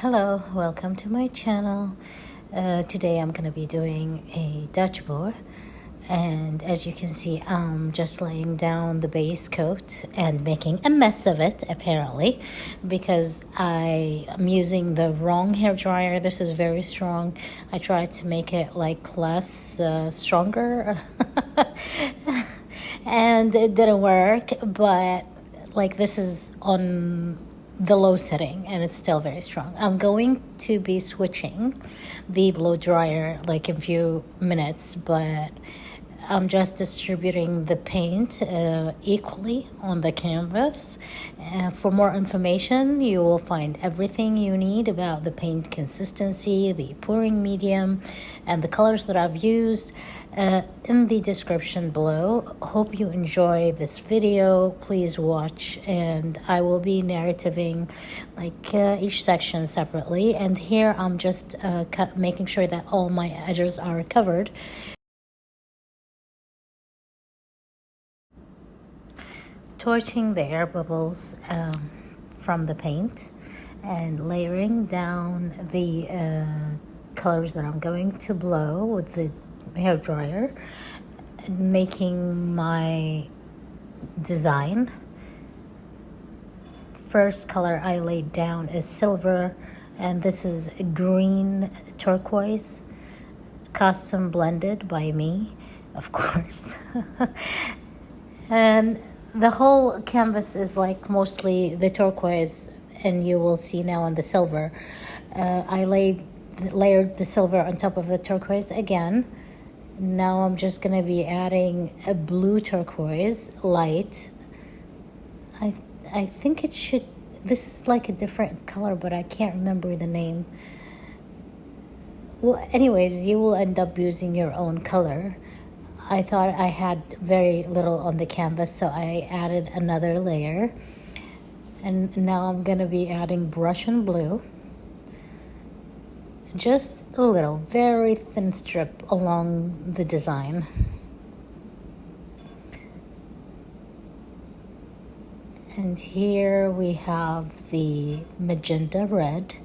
Hello, welcome to my channel. Today I'm gonna be doing a Dutch board, and as you can see, I'm just laying down the base coat and making a mess of it apparently because I am using the wrong hair dryer. This is very strong. I tried to make it like less stronger and it didn't work, but like this is on the low setting and it's still very strong. I'm going to be switching the blow dryer like in a few minutes, but I'm just distributing the paint equally on the canvas. For more information, you will find everything you need about the paint consistency, the pouring medium, and the colors that I've used in the description below. Hope you enjoy this video. Please watch, and I will be narrating like each section separately. And here I'm just making sure that all my edges are covered. Torching the air bubbles from the paint and layering down the colors that I'm going to blow with the hair dryer, making my design. First color I laid down is silver, and this is green turquoise, custom blended by me, of course. And the whole canvas is like mostly the turquoise, and you will see now on the silver. I layered the silver on top of the turquoise again. Now I'm just gonna be adding a blue turquoise light. I think it should, this is like a different color, but I can't remember the name. Well, anyways, you will end up using your own color. I thought I had very little on the canvas, so I added another layer. And now I'm gonna be adding Prussian blue. Just a little, very thin strip along the design. And here we have the magenta red.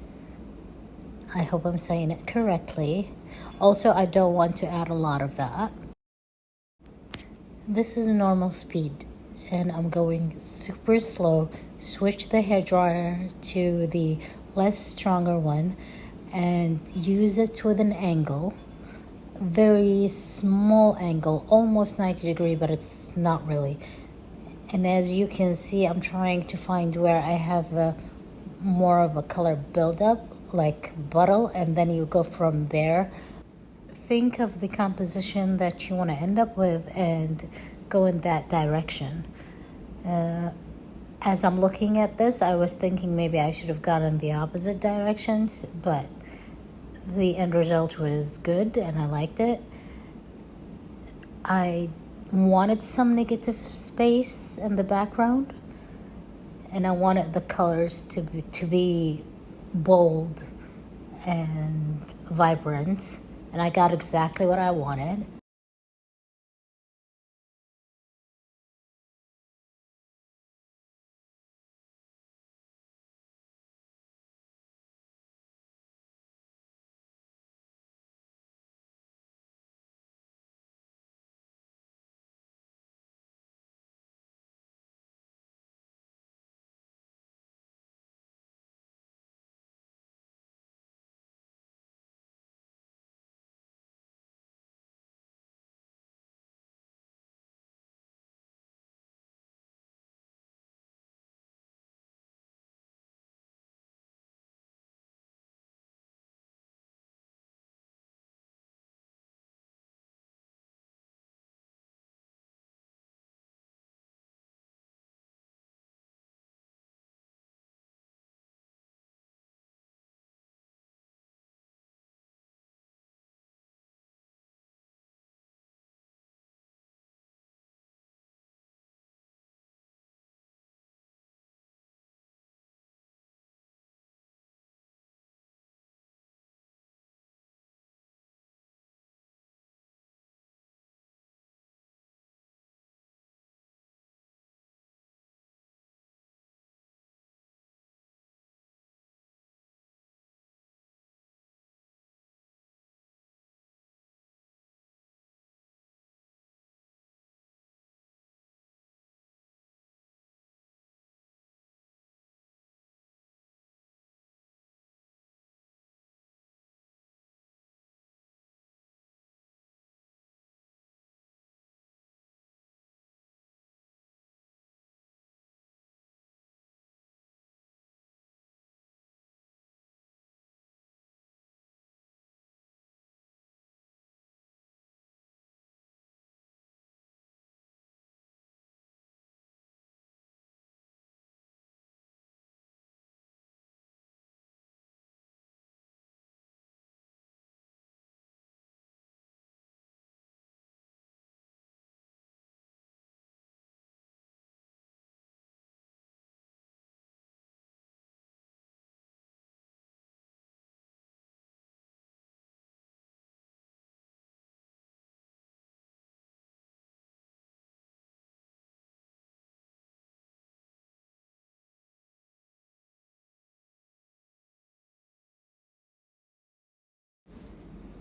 I hope I'm saying it correctly. Also, I don't want to add a lot of that. This is normal speed, and I'm going super slow. Switch the hair dryer to the less stronger one and use it with an angle, very small angle, almost 90 degrees, but it's not really. And as you can see, I'm trying to find where I have more of a color buildup, like bottle, and then you go from there. Think of the composition that you want to end up with and go in that direction. As I'm looking at this, I was thinking maybe I should have gone in the opposite directions, but the end result was good and I liked it. I wanted some negative space in the background, and I wanted the colors to be bold and vibrant, and I got exactly what I wanted.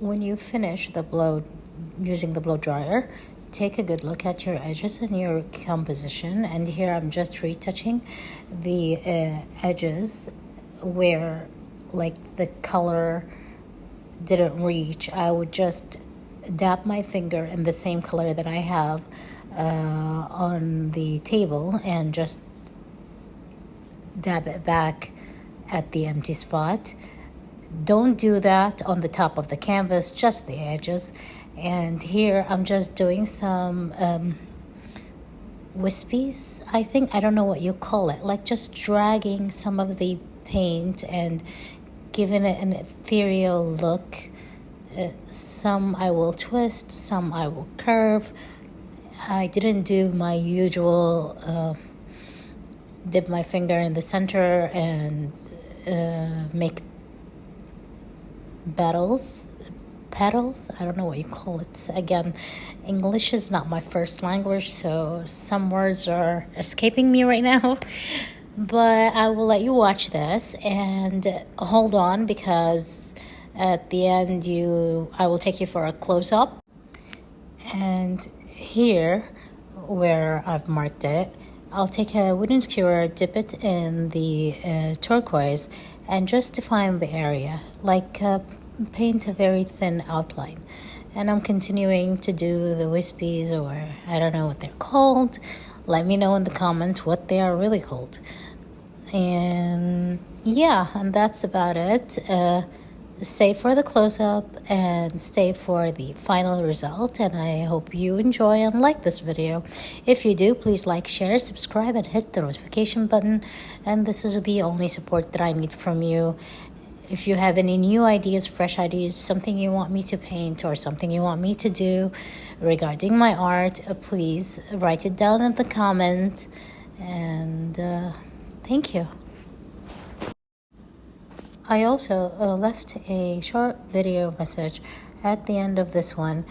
when you finish the blow using the blow dryer, take a good look at your edges and your composition. And here I'm just retouching the edges where like the color didn't reach. I would just dab my finger in the same color that I have on the table and just dab it back at the empty spot. Don't do that on the top of the canvas, just the edges. And here I'm just doing some wispies, I don't know what you call it, like just dragging some of the paint and giving it an ethereal look. Some I will twist, some I will curve. I didn't do my usual dip my finger in the center and make petals. I don't know what you call it. Again, English is not my first language, so some words are escaping me right now. But I will let you watch this and hold on, because at the end I will take you for a close-up. And here where I've marked it, I'll take a wooden skewer, dip it in the turquoise, and just define the area, like paint a very thin outline. And I'm continuing to do the wispies, or I don't know what they're called. Let me know in the comments what they are really called. And yeah, and that's about it. Stay for the close-up and stay for the final result, and I hope you enjoy and like this video. If you do, please like, share, subscribe, and hit the notification button. And this is the only support that I need from you. If you have any new ideas, fresh ideas, something you want me to paint or something you want me to do regarding my art, please write it down in the comment. And thank you. I also left a short video message at the end of this one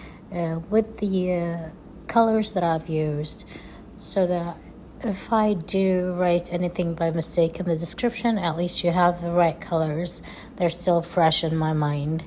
with the colors that I've used, so that if I do write anything by mistake in the description, at least you have the right colors. They're still fresh in my mind.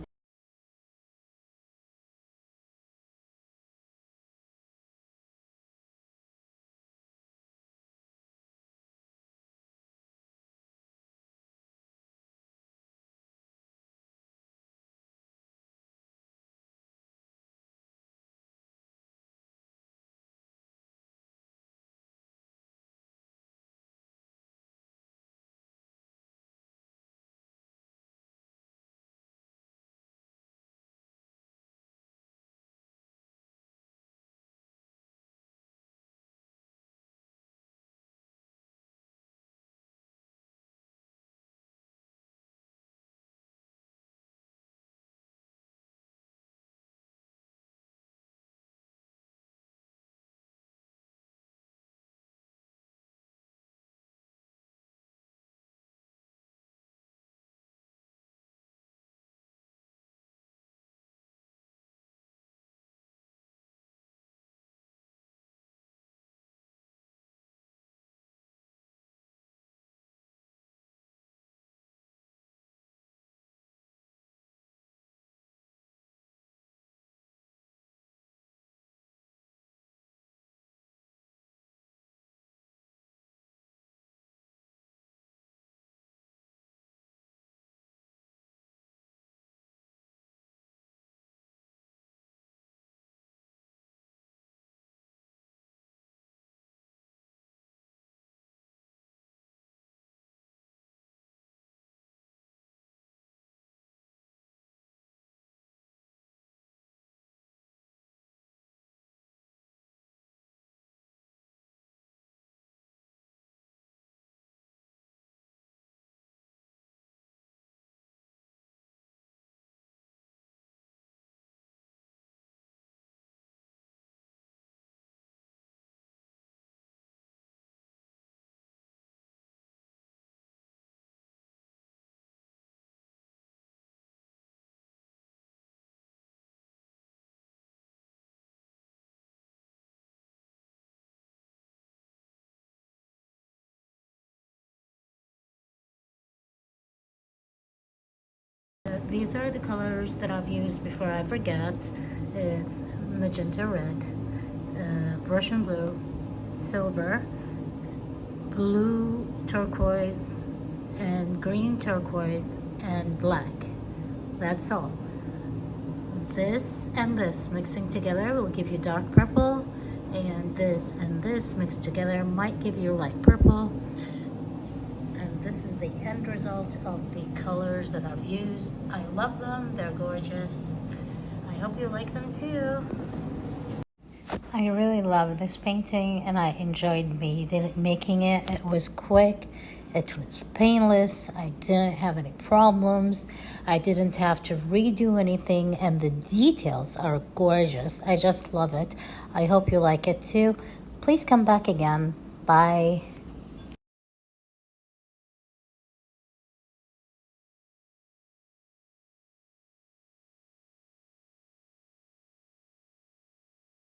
these are the colors that I've used before I forget. It's magenta red, Russian blue, silver, blue turquoise, and green turquoise, and black. That's all. This and this mixing together will give you dark purple, and this mixed together might give you light purple. And this is the end result of the colors that I've used. I love them, they're gorgeous. I hope you like them too. I really love this painting and I enjoyed making it. It was quick, it was painless, I didn't have any problems, I didn't have to redo anything, and the details are gorgeous. I just love it. I hope you like it too. Please come back again. Bye.